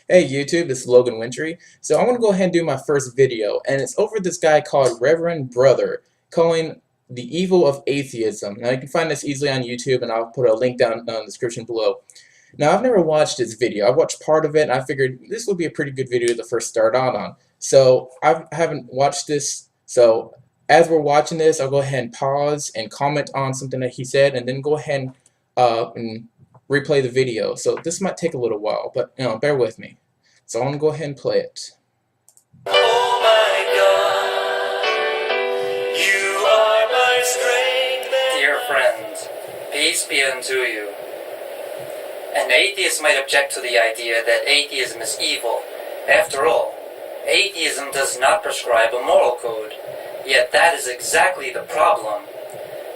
Hey YouTube, it's Logan Wintry. So I want to go ahead and do my first video, and it's over this guy called Reverend Brother, calling the evil of atheism. Now you can find this easily on YouTube, and I'll put a link down in the description below. Now I've never watched this video. I watched part of it, and I figured this would be a pretty good video to first start out on. So I haven't watched this, so as we're watching this, I'll go ahead and pause and comment on something that he said, and then go ahead and replay the video. So this might take a little while, but bear with me. So I'm gonna go ahead and play it. Oh my God, you are my strength. Dear friend, peace be unto you. An atheist might object to the idea that atheism is evil. After all, atheism does not prescribe a moral code. Yet that is exactly the problem.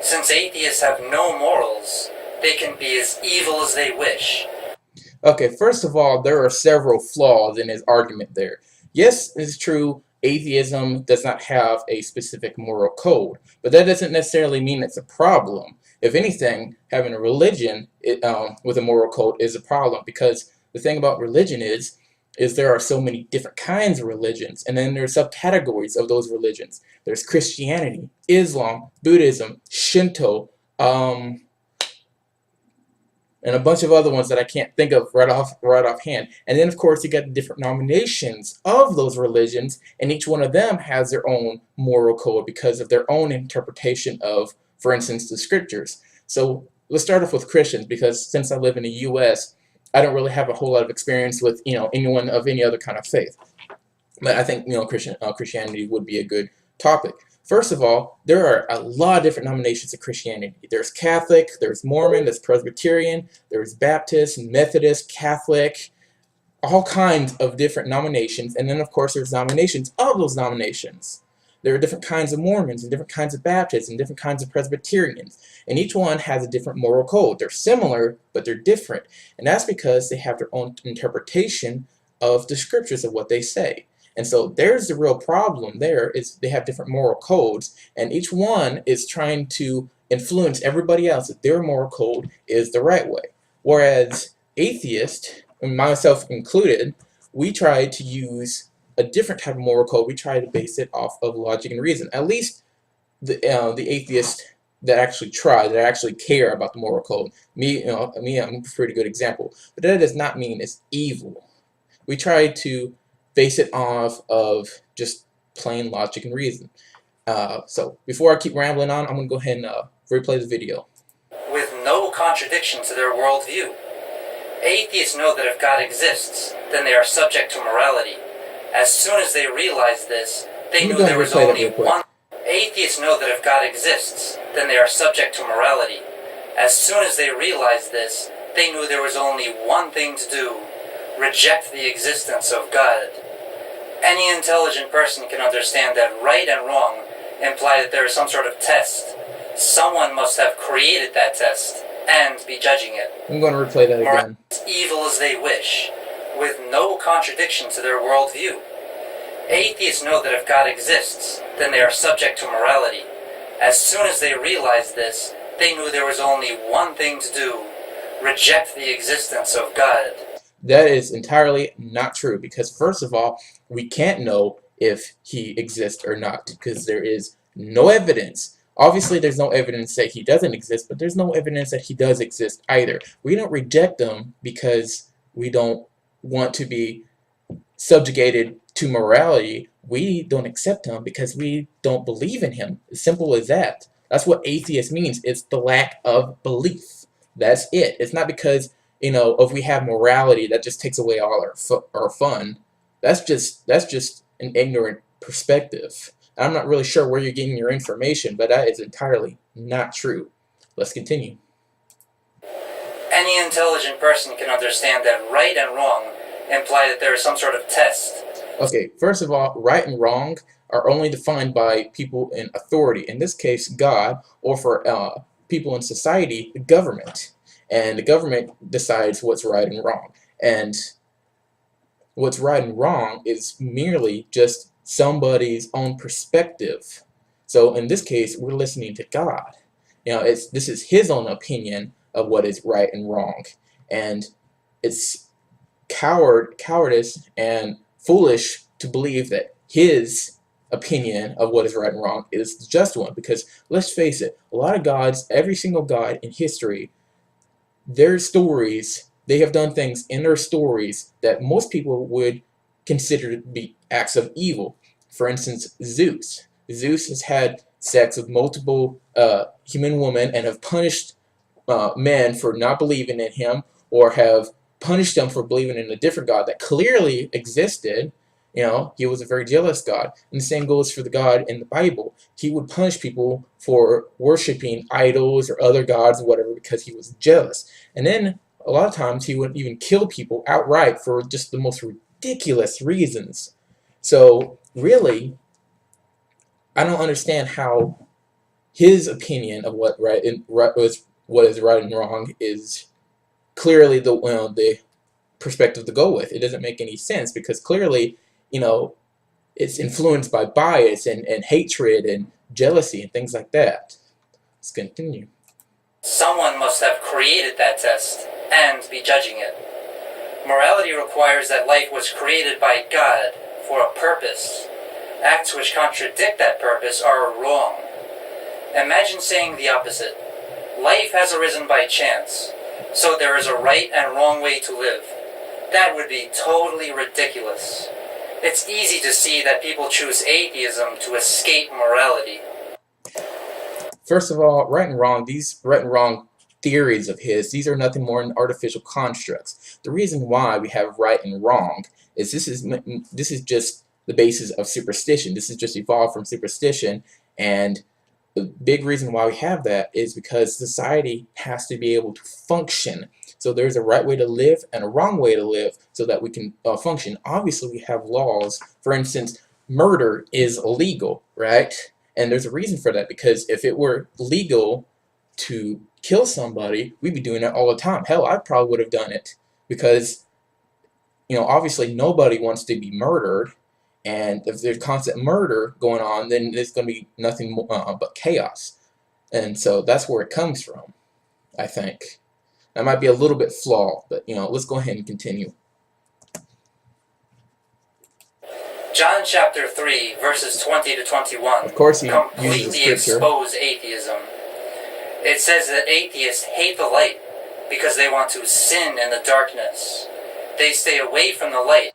Since atheists have no morals, they can be as evil as they wish. Okay, first of all, there are several flaws in his argument there. Yes, it's true, atheism does not have a specific moral code, but that doesn't necessarily mean it's a problem. If anything, having a religion with a moral code is a problem, because the thing about religion is there are so many different kinds of religions, and then there's subcategories of those religions. There's Christianity, Islam, Buddhism, Shinto, and a bunch of other ones that I can't think of right offhand. And then, of course, you got the different denominations of those religions, and each one of them has their own moral code because of their own interpretation of, for instance, the scriptures. So let's start off with Christians, because since I live in the U.S., I don't really have a whole lot of experience with anyone of any other kind of faith. But I think Christianity would be a good topic. First of all, there are a lot of different denominations of Christianity. There's Catholic, there's Mormon, there's Presbyterian, there's Baptist, Methodist, Catholic, all kinds of different denominations. And then, of course, there's denominations of those denominations. There are different kinds of Mormons and different kinds of Baptists and different kinds of Presbyterians. And each one has a different moral code. They're similar, but they're different. And that's because they have their own interpretation of the scriptures of what they say. And so there's the real problem there, is they have different moral codes, and each one is trying to influence everybody else that their moral code is the right way. Whereas atheists, and myself included, we try to use a different type of moral code. We try to base it off of logic and reason. At least the atheists that actually try, that actually care about the moral code. Me, I'm a pretty good example. But that does not mean it's evil. We try to base it off of just plain logic and reason. So before I keep rambling on, I'm going to go ahead and replay the video. With no contradiction to their worldview. Atheists know that if God exists, then they are subject to morality. As soon as they realized this, they knew there was only one. Atheists know that if God exists, then they are subject to morality. As soon as they realized this, they knew there was only one thing to do: reject the existence of God. Any intelligent person can understand that right and wrong imply that there is some sort of test. Someone must have created that test and be judging it. I'm going to replay that again. As evil as they wish, with no contradiction to their worldview. Atheists know that if God exists, then they are subject to morality. As soon as they realized this, they knew there was only one thing to do: reject the existence of God. That is entirely not true, because first of all, we can't know if he exists or not, because there is no evidence. Obviously, there's no evidence that he doesn't exist, but there's no evidence that he does exist either. We don't reject him because we don't want to be subjugated to morality. We don't accept him because we don't believe in him. As simple as that. That's what atheist means. It's the lack of belief. That's it. It's not because if we have morality, that just takes away all our fun. That's just an ignorant perspective. I'm not really sure where you're getting your information, but that is entirely not true. Let's continue. Any intelligent person can understand that right and wrong imply that there is some sort of test. Okay, first of all, right and wrong are only defined by people in authority. In this case, God, or for people in society, the government. And the government decides what's right and wrong. And what's right and wrong is merely just somebody's own perspective. So in this case, we're listening to God. This is his own opinion of what is right and wrong. And it's cowardice and foolish to believe that his opinion of what is right and wrong is the just one. Because let's face it, a lot of gods, every single god in history, their stories, they have done things in their stories that most people would consider to be acts of evil. For instance, Zeus. Zeus has had sex with multiple human women and have punished men for not believing in him, or have punished them for believing in a different God that clearly existed. He was a very jealous God. And the same goes for the God in the Bible. He would punish people for worshiping idols or other gods or whatever because he was jealous. And then a lot of times he would even kill people outright for just the most ridiculous reasons. So really, I don't understand how his opinion of what is right and wrong is clearly the perspective to go with. It doesn't make any sense because clearly, it's influenced by bias and hatred and jealousy and things like that. Let's continue. Someone must have created that test and be judging it. Morality requires that life was created by God for a purpose. Acts which contradict that purpose are wrong. Imagine saying the opposite. Life has arisen by chance, so there is a right and wrong way to live. That would be totally ridiculous. It's easy to see that people choose atheism to escape morality. First of all, these right and wrong theories of his, these are nothing more than artificial constructs. The reason why we have right and wrong is this is just the basis of superstition. This is just evolved from superstition, and the big reason why we have that is because society has to be able to function. So there's a right way to live and a wrong way to live so that we can function. Obviously, we have laws. For instance, murder is illegal, right? And there's a reason for that, because if it were legal to kill somebody, we'd be doing it all the time. Hell, I probably would have done it because, obviously nobody wants to be murdered. And if there's constant murder going on, then there's going to be nothing but chaos. And so that's where it comes from, I think. That might be a little bit flawed, but, let's go ahead and continue. John chapter 3, verses 20 to 21 Of course, he uses the completely scripture. expose atheism. It says that atheists hate the light because they want to sin in the darkness. They stay away from the light.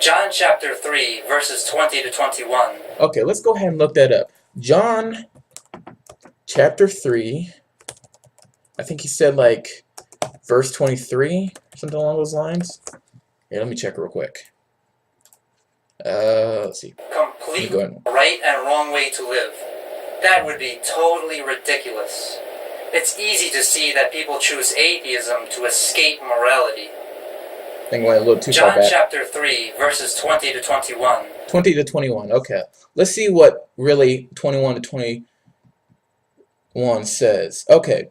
John chapter 3, verses 20 to 21. Okay, let's go ahead and look that up. John chapter 3, I think he said verse 23, something along those lines. Here, let me check real quick. Let's see. Complete right and wrong way to live. That would be totally ridiculous. It's easy to see that people choose atheism to escape morality. I think I went a little too far back. John chapter 3, verses 20 to 21. 20 to 21, okay. Let's see what really 21 to 21 says. Okay.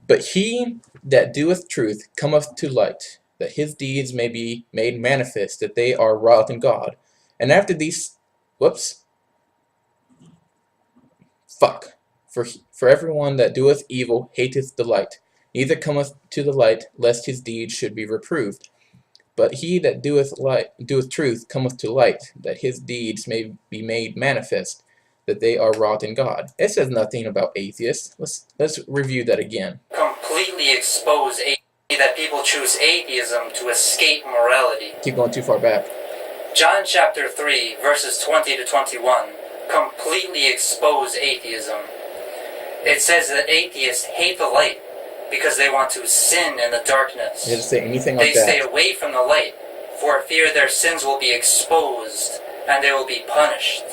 But he that doeth truth cometh to light, that his deeds may be made manifest, that they are wrought in God. And after these, For everyone that doeth evil hateth the light, neither cometh to the light, lest his deeds should be reproved. But he that doeth truth cometh to light, that his deeds may be made manifest, that they are wrought in God. It says nothing about atheists. Let's review that again. Completely expose that people choose atheism to escape morality. Keep going too far back. John chapter 3, verses 20 to 21. Completely expose atheism. It says that atheists hate the light because they want to sin in the darkness. It doesn't say anything like that. They stay away from the light, for fear their sins will be exposed and they will be punished.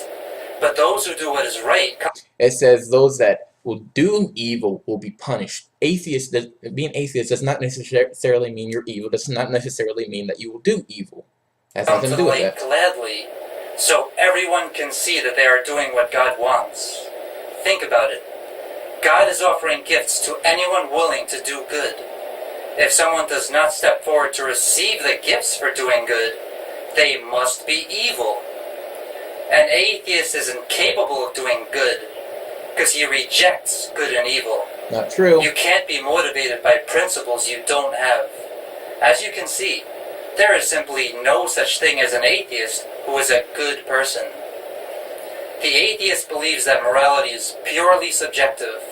But those who do what is right... It says those that will do evil will be punished. Being atheist does not necessarily mean you're evil. Does not necessarily mean that you will do evil. Has nothing to do with that. Gladly, so everyone can see that they are doing what God wants. Think about it. God is offering gifts to anyone willing to do good. If someone does not step forward to receive the gifts for doing good, they must be evil. An atheist is incapable of doing good because he rejects good and evil. Not true. You can't be motivated by principles you don't have. As you can see, there is simply no such thing as an atheist who is a good person. The atheist believes that morality is purely subjective.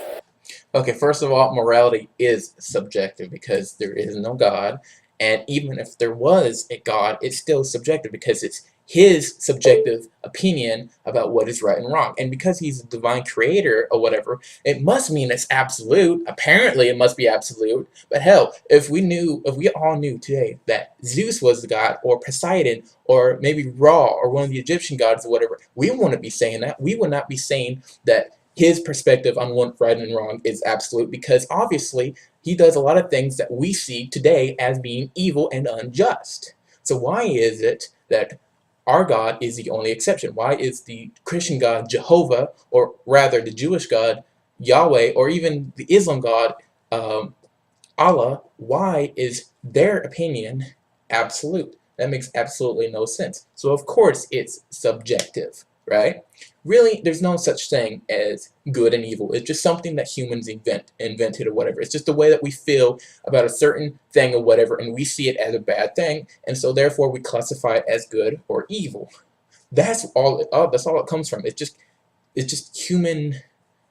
Okay, first of all, morality is subjective because there is no God, and even if there was a God, it's still subjective because it's his subjective opinion about what is right and wrong. And because he's a divine creator or whatever, it must mean it's absolute. Apparently, it must be absolute. But hell, if we all knew today that Zeus was the god, or Poseidon, or maybe Ra, or one of the Egyptian gods or whatever, we wouldn't be saying that. We would not be saying that his perspective on what right and wrong is absolute, because obviously he does a lot of things that we see today as being evil and unjust. So why is it that our God is the only exception? Why is the Christian God Jehovah, or rather the Jewish God Yahweh, or even the Islam God Allah, why is their opinion absolute? That makes absolutely no sense. So of course it's subjective, right? Really, there's no such thing as good and evil. It's just something that humans invented or whatever. It's just the way that we feel about a certain thing or whatever, and we see it as a bad thing, and so therefore we classify it as good or evil. That's all it comes from. It's just human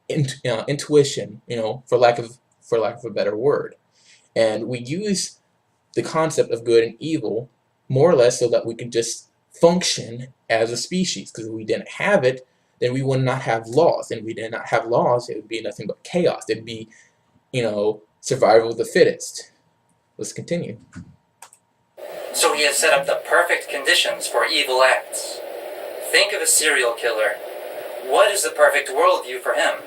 intuition, for lack of a better word. And we use the concept of good and evil more or less so that we can just function as a species. Because if we didn't have it, then we would not have laws. And if we did not have laws, it would be nothing but chaos. It'd be, survival of the fittest. Let's continue. So he has set up the perfect conditions for evil acts. Think of a serial killer. What is the perfect worldview for him?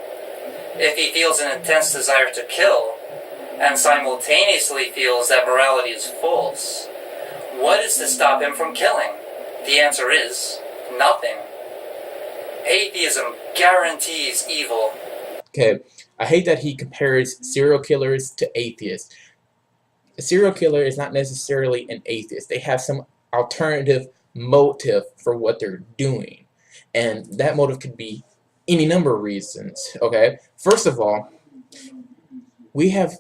If he feels an intense desire to kill, and simultaneously feels that morality is false, what is to stop him from killing? The answer is nothing. Atheism guarantees evil. Okay, I hate that he compares serial killers to atheists. A serial killer is not necessarily an atheist. They have some alternative motive for what they're doing. And that motive could be any number of reasons, okay? First of all, we have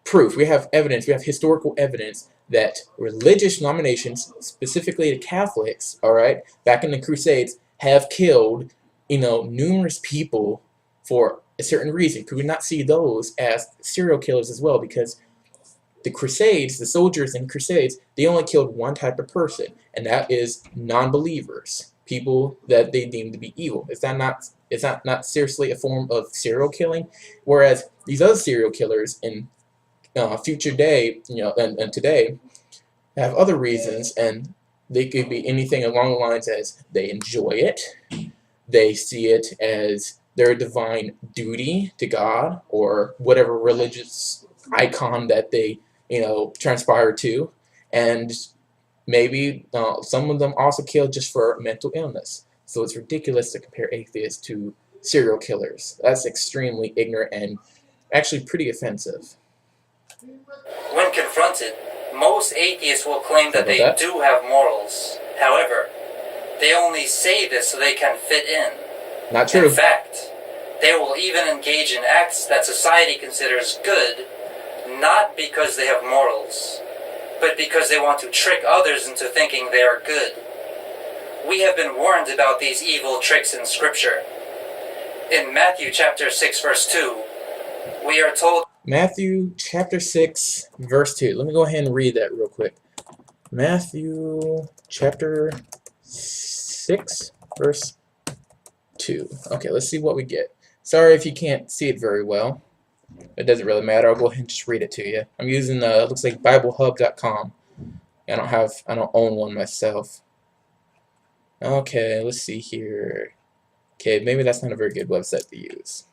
proof, we have evidence, we have historical evidence that religious denominations, specifically the Catholics, all right, back in the Crusades, have killed, numerous people for a certain reason. Could we not see those as serial killers as well? Because the Crusades, the soldiers in Crusades, they only killed one type of person, and that is non-believers, people that they deem to be evil. Is that not seriously a form of serial killing? Whereas these other serial killers in future day, and today, have other reasons, and they could be anything along the lines as they enjoy it, they see it as their divine duty to God, or whatever religious icon that they, transpire to, and maybe some of them also kill just for mental illness. So it's ridiculous to compare atheists to serial killers. That's extremely ignorant and actually pretty offensive. When confronted, most atheists will claim that they do have morals. However, they only say this so they can fit in. Not true. In fact, they will even engage in acts that society considers good, not because they have morals, but because they want to trick others into thinking they are good. We have been warned about these evil tricks in Scripture. In Matthew chapter 6 verse 2, we are told... Matthew chapter 6 verse 2. Let me go ahead and read that real quick. Matthew chapter 6 verse 2. Okay, let's see what we get. Sorry if you can't see it very well. It doesn't really matter. I'll go ahead and just read it to you. I'm using looks like BibleHub.com. I don't own one myself. Okay, let's see here. Okay, maybe that's not a very good website to use.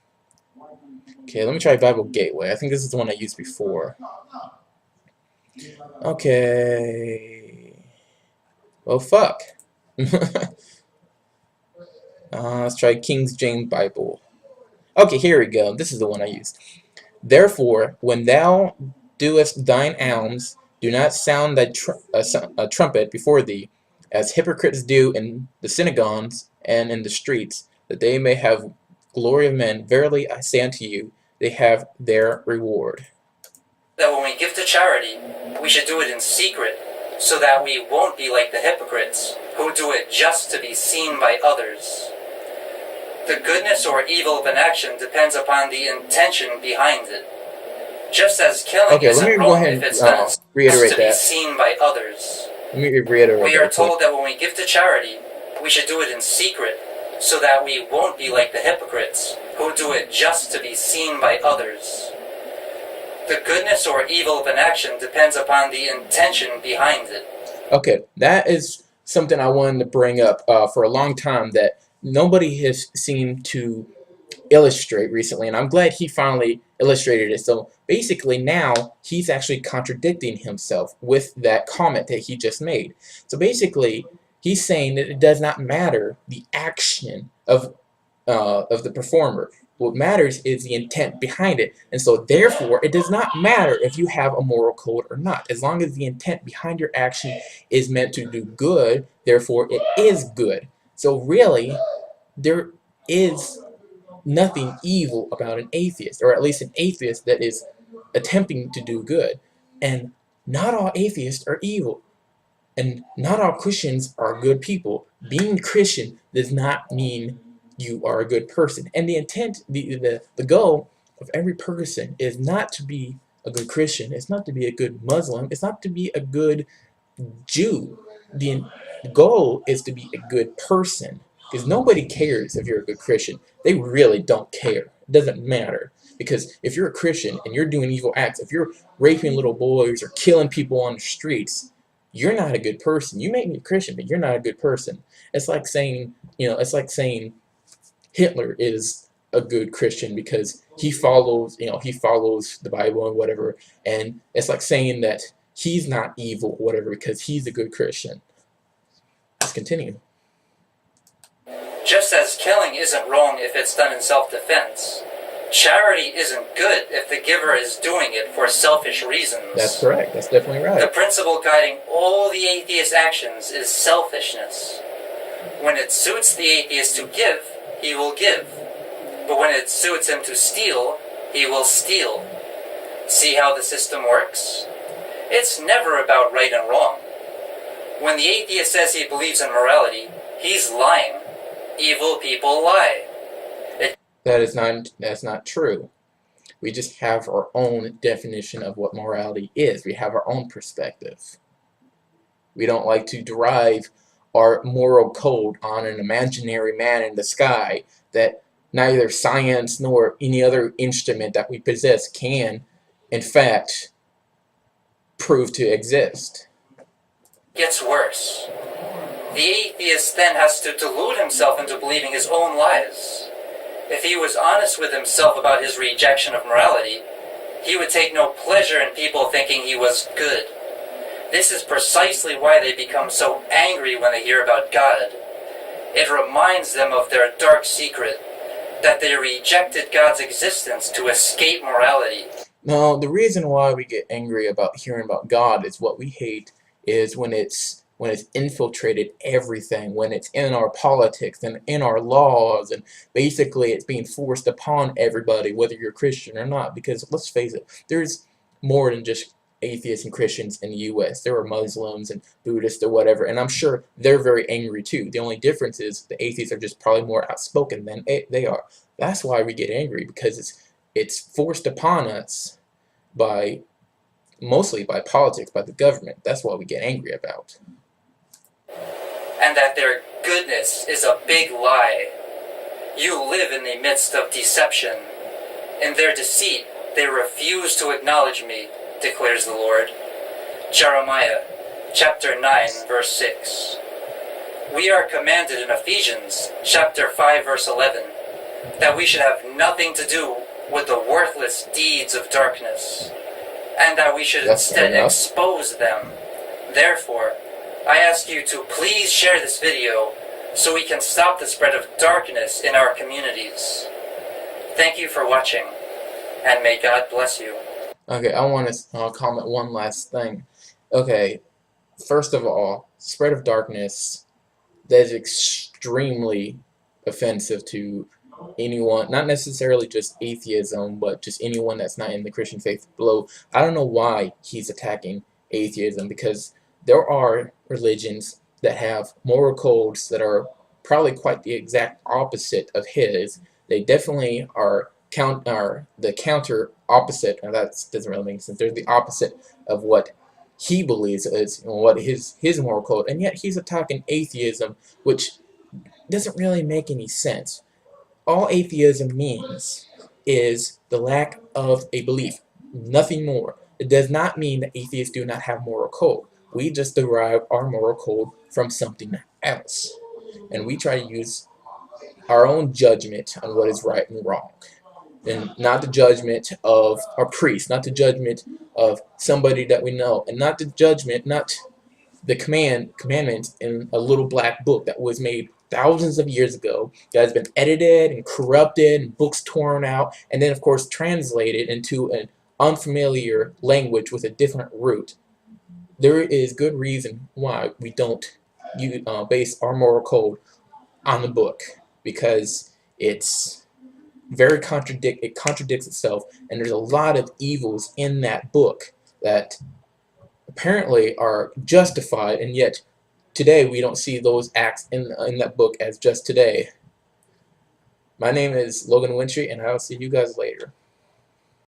Okay, let me try Bible Gateway. I think this is the one I used before. Okay. Well, fuck. Let's try King James Bible. Okay, here we go. This is the one I used. Therefore, when thou doest thine alms, do not sound thy trumpet before thee, as hypocrites do in the synagogues and in the streets, that they may have glory of men. Verily I say unto you, they have their reward. that when we give to charity, we should do it in secret, so that we won't be like the hypocrites, who do it just to be seen by others. The goodness or evil of an action depends upon the intention behind it. Just as killing isn't wrong if it's done just to be seen by others. Let me reiterate. We are told that when we give to charity, we should do it in secret, so that we won't be like the hypocrites, who do it just to be seen by others. The goodness or evil of an action depends upon the intention behind it. Okay, that is something I wanted to bring up for a long time that nobody has seemed to illustrate recently, and I'm glad he finally illustrated it. So basically now he's actually contradicting himself with that comment that he just made. So basically he's saying that it does not matter the action of the performer. What matters is the intent behind it. And so therefore it does not matter if you have a moral code or not. As long as the intent behind your action is meant to do good, therefore it is good. So really there is nothing evil about an atheist, or at least an atheist that is attempting to do good. And not all atheists are evil. And not all Christians are good people. Being Christian does not mean you are a good person. And the intent, the goal of every person is not to be a good Christian. It's not to be a good Muslim. It's not to be a good Jew. The goal is to be a good person. Because nobody cares if you're a good Christian. They really don't care. It doesn't matter. Because if you're a Christian and you're doing evil acts, if you're raping little boys or killing people on the streets, you're not a good person. You may be a Christian, but you're not a good person. It's like saying, it's like saying Hitler is a good Christian because he follows the Bible and whatever. And it's like saying that he's not evil or whatever because he's a good Christian. Let's continue. Just as killing isn't wrong if it's done in self-defense, charity isn't good if the giver is doing it for selfish reasons. That's correct. That's definitely right. The principle guiding all the atheist actions is selfishness. When it suits the atheist to give, he will give. But when it suits him to steal, he will steal. See how the system works? It's never about right and wrong. When the atheist says he believes in morality, he's lying. Evil people lie. That's not true. We just have our own definition of what morality is. We have our own perspective. We don't like to derive our moral code on an imaginary man in the sky that neither science nor any other instrument that we possess can, in fact, prove to exist. Gets worse. The atheist then has to delude himself into believing his own lies. If he was honest with himself about his rejection of morality, he would take no pleasure in people thinking he was good. This is precisely why they become so angry when they hear about God. It reminds them of their dark secret, that they rejected God's existence to escape morality. No, the reason why we get angry about hearing about God is what we hate is when it's infiltrated everything, when it's in our politics and in our laws, and basically it's being forced upon everybody, whether you're Christian or not. Because let's face it, there's more than just atheists and Christians in the U.S. There are Muslims and Buddhists or whatever, and I'm sure they're very angry too. The only difference is the atheists are just probably more outspoken than they are. That's why we get angry, because it's forced upon us mostly by politics, by the government. That's what we get angry about. And that their goodness is a big lie. You live in the midst of deception. In their deceit, they refuse to acknowledge me, declares the Lord. Jeremiah, chapter 9, verse 6. We are commanded in Ephesians, chapter 5, verse 11, that we should have nothing to do with the worthless deeds of darkness, and that we should instead expose them. Therefore, I ask you to please share this video so we can stop the spread of darkness in our communities. Thank you for watching, and may God bless you. Okay, I want to comment one last thing. Okay, first of all, spread of darkness, that is extremely offensive to anyone, not necessarily just atheism, but just anyone that's not in the Christian faith below. I don't know why he's attacking atheism, because there are religions that have moral codes that are probably quite the exact opposite of his. They definitely are the counter opposite, and that doesn't really make sense. They're the opposite of what he believes is, what his moral code, and yet he's attacking atheism, which doesn't really make any sense. All atheism means is the lack of a belief, nothing more. It does not mean that atheists do not have moral code. We just derive our moral code from something else, and we try to use our own judgment on what is right and wrong, and not the judgment of a priest, not the judgment of somebody that we know, and not the judgment, not the commandment in a little black book that was made thousands of years ago, that has been edited and corrupted and books torn out, and then of course translated into an unfamiliar language with a different root. There is good reason why we don't base our moral code on the book, because it's it contradicts itself, and there's a lot of evils in that book that apparently are justified, and yet today we don't see those acts in that book as just today. My name is Logan Wintry, and I'll see you guys later.